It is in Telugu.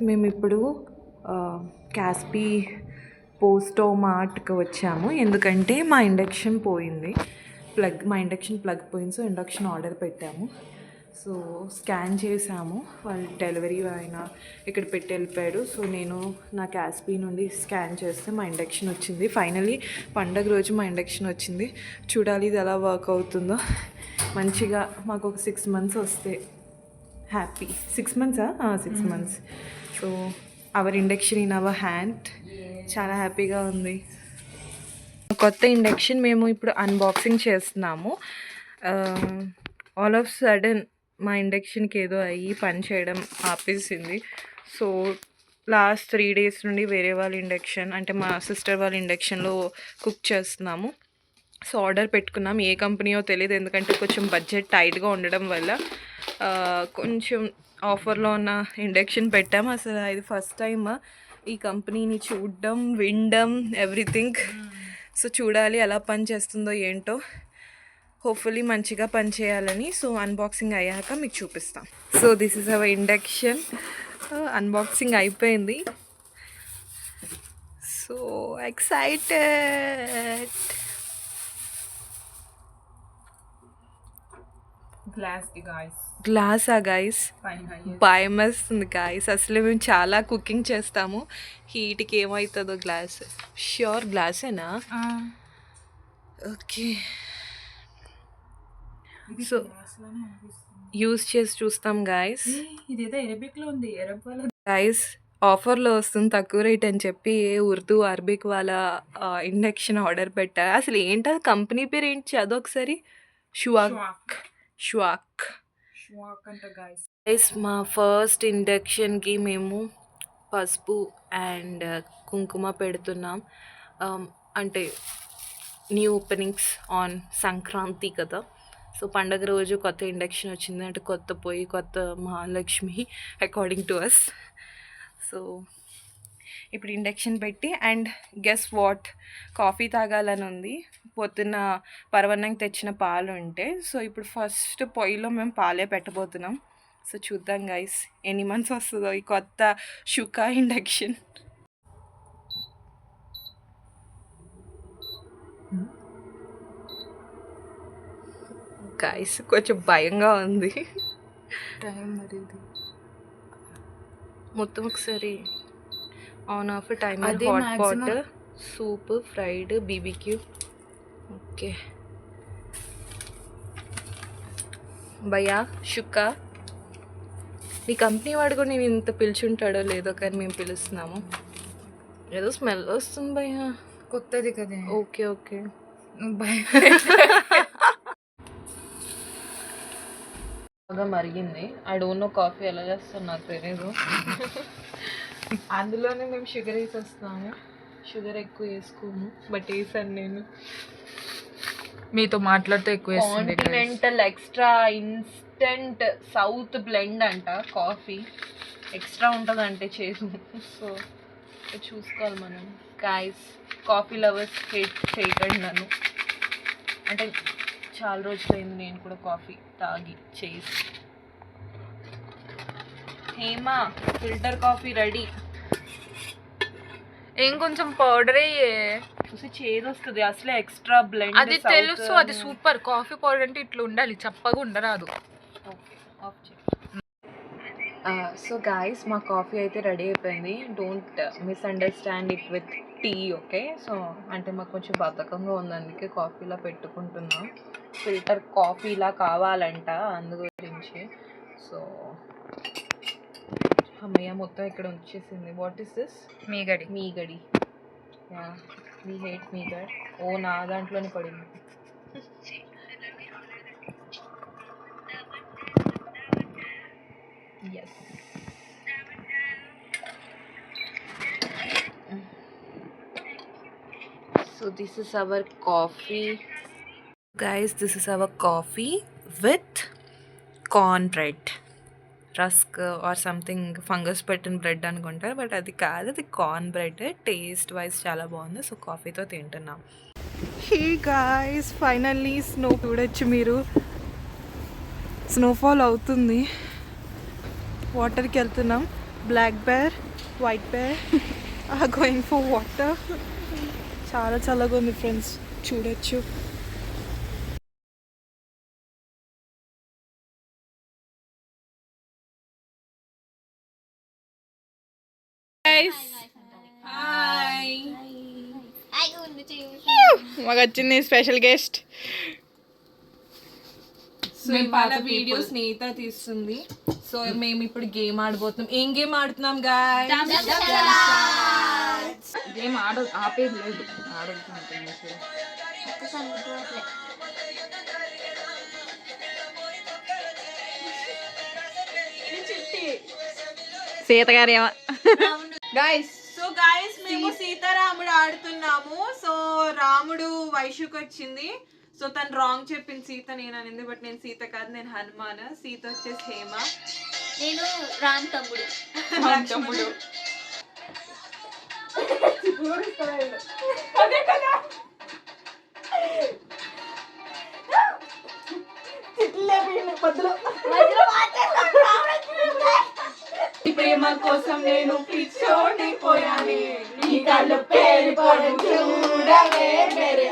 మేము ఇప్పుడు క్యాస్పీ పోస్టోమార్ట్కి వచ్చాము, ఎందుకంటే మా ఇండక్షన్ పోయింది. మా ఇండక్షన్ ప్లగ్ పోయింది. సో ఇండక్షన్ ఆర్డర్ పెట్టాము. సో స్కాన్ చేసాము, వాళ్ళు డెలివరీ ఆయన ఇక్కడ పెట్టి వెళ్ళిపోయాడు. సో నేను నా క్యాస్పీ నుండి స్కాన్ చేస్తే మా ఇండక్షన్ వచ్చింది. ఫైనలీ పండగ రోజు మా ఇండక్షన్ వచ్చింది. చూడాలి ఇది ఎలా వర్క్ అవుతుందో. మంచిగా మాకు ఒక 6 months వస్తే happy. 6 months 6 months. So our induction in our hand. చాలా హ్యాపీగా ఉంది. కొత్త ఇండక్షన్ మేము ఇప్పుడు అన్బాక్సింగ్ చేస్తున్నాము. ఆల్ ఆఫ్ సడన్ మా ఇండక్షన్కి ఏదో అయ్యి పని చేయడం ఆపేసింది. సో లాస్ట్ 3 days నుండి వేరే వాళ్ళ ఇండక్షన్, అంటే మా సిస్టర్ వాళ్ళ ఇండక్షన్లో కుక్ చేస్తున్నాము. సో ఆర్డర్ పెట్టుకున్నాం. ఏ కంపెనీయో తెలియదు, ఎందుకంటే కొంచెం బడ్జెట్ టైట్గా ఉండడం వల్ల కొంచెం ఆఫర్లో ఉన్న ఇండక్షన్ పెట్టాము. అసలు ఇది ఫస్ట్ టైం ఈ కంపెనీని చూడడం, వినడం, ఎవ్రీథింగ్. సో చూడాలి ఎలా పని చేస్తుందో ఏంటో. హోప్ఫుల్లీ మంచిగా పని చేయాలని. సో అన్బాక్సింగ్ అయ్యాక మీకు చూపిస్తాం. So this is our induction. Unboxing అయిపోయింది. So excited. గ్లాసా గైస్? భయం వేస్తుంది గైస్. అసలు మేము చాలా కుకింగ్ చేస్తాము, హీట్కి ఏమవుతుందో. గ్లాస్ ష్యూర్ గ్లాసేనా? ఓకే. సో యూస్ చేసి చూస్తాం గైస్. గైస్ ఆఫర్లో వస్తుంది తక్కువ రేట్ అని చెప్పి ఉర్దూ అరబిక్ వాళ్ళ ఇండక్షన్ ఆర్డర్ పెట్టా. అసలు ఏంటో కంపెనీ పేరు ఏంటి చదవొకసారి. షువాక్ అంట గైస్. మా ఫస్ట్ ఇండక్షన్కి మేము పసుపు అండ్ కుంకుమ పెడుతున్నాం. అంటే న్యూ ఓపెనింగ్స్ ఆన్ సంక్రాంతి కదా. సో పండగ రోజు కొత్త ఇండక్షన్ వచ్చింది, అంటే కొత్త పొయ్యి, కొత్త Mahalakshmi according to us. So ఇప్పుడు ఇండక్షన్ పెట్టి, అండ్ గెస్ వాట్, కాఫీ తాగాలని ఉంది. పొద్దున్న పరవన్నంకి తెచ్చిన పాలు ఉంటే, సో ఇప్పుడు ఫస్ట్ పొయ్యిలో మేము పాలే పెట్టబోతున్నాం. సో చూద్దాం గైస్ ఎన్ని మంత్స్ వస్తుందో ఈ కొత్త షుకా ఇండక్షన్. గైస్ కొంచెం భయంగా ఉంది. టైం మరి మొత్తం ఒకసారి on off time. Hot pot, soup, fried, BBQ. Okay భయ్యా షుక్కా. నీ కంపెనీ వాడు కూడా నేను ఇంత పిలుచుంటాడో లేదో, కానీ మేము పిలుస్తున్నాము. ఏదో స్మెల్ వస్తుంది భయ్యా. కొత్తది కదా. Okay okay. బాగా మరిగింది. ఐ డోంట్ నో కాఫీ ఎలా చేస్తాను, నాకు తెలియదు. అందులోనే మేము షుగర్ వేసేస్తాము. షుగర్ ఎక్కువ వేసుకోము, బట్ వేసాను నేను. మీతో మాట్లాడితే ఎక్కువ. Continental extra instant south blend అంట కాఫీ. ఎక్స్ట్రా ఉంటుంది అంటే చేసు. సో చూసుకోవాలి మనం. గైస్ కాఫీ లవర్స్ హేట్ చేయకండి నన్ను, అంటే చాలా రోజులైంది నేను కూడా కాఫీ తాగి చేసి. Hema filter coffee ready. ఏం కొంచెం పౌడర్ చూసి చేదు వస్తుంది. అసలే ఎక్స్ట్రా బ్లెండ్. అది తెలుసు, అది సూపర్. కాఫీ పౌడర్ అంటే ఇట్లా ఉండాలి, చప్పగా ఉండరాదు. ఓకే ఆఫ్ చేయి. సో గాయస్ మా కాఫీ అయితే రెడీ అయిపోయింది. Don't misunderstand it with tea. Okay. So అంటే మాకు కొంచెం బద్ధకంగా ఉంది, అందుకే కాఫీలా పెట్టుకుంటున్నాం. ఫిల్టర్ కాఫీలా కావాలంట, అందు గురించి. సో అమ్మయ్య మొత్తం ఇక్కడ వచ్చేసింది. What is this? మీగడి. యా వీ హేట్ మీగడ్. ఓ నా దాంట్లోనే పడింది. Yes. So this is our coffee. Guys, this is our coffee with corn bread. Rusk or something fungus పెట్టిన బ్రెడ్ అనుకుంటారు, బట్ అది కాదు, అది కార్న్ బ్రెడ్. టేస్ట్ వైజ్ చాలా బాగుంది. సో కాఫీతో తింటున్నాం. హే గాయ్స్ ఫైనల్లీ స్నో చూడొచ్చు మీరు. స్నోఫాల్ అవుతుంది. వాటర్కి వెళ్తున్నాం. Black bear, white bear are going for water. చాలా చల్లగా ఉంది ఫ్రెండ్స్, చూడొచ్చు. మాకు వచ్చింది స్పెషల్ గెస్ట్. సో ఇవాళ వీడియో స్నేహిత తీస్తుంది. సో మేము ఇప్పుడు గేమ్ ఆడబోతున్నాం. ఏం గేమ్ ఆడుతున్నాం గాయ్? గేమ్ ఆపేది లేదు, ఆడుతుంటాం. సీత గారేమో గైస్. సో గైస్ మేము సీతారాముడు ఆడుతున్నాము. సో రాముడు వైషుకి వచ్చింది. సో తను రాంగ్ చెప్పింది, సీత నేను అనింది. బట్ నేను సీత కాదు, నేను హనుమాన్. సీత వచ్చేసి హేమ, నేను రామ్ తమ్ముడు. తమ్ముడు. ప్రేమ కోసం నేను పిచ్చోడిపోయాను, నీ కళ్ళు పేలిపోవడం చూడవే మేరే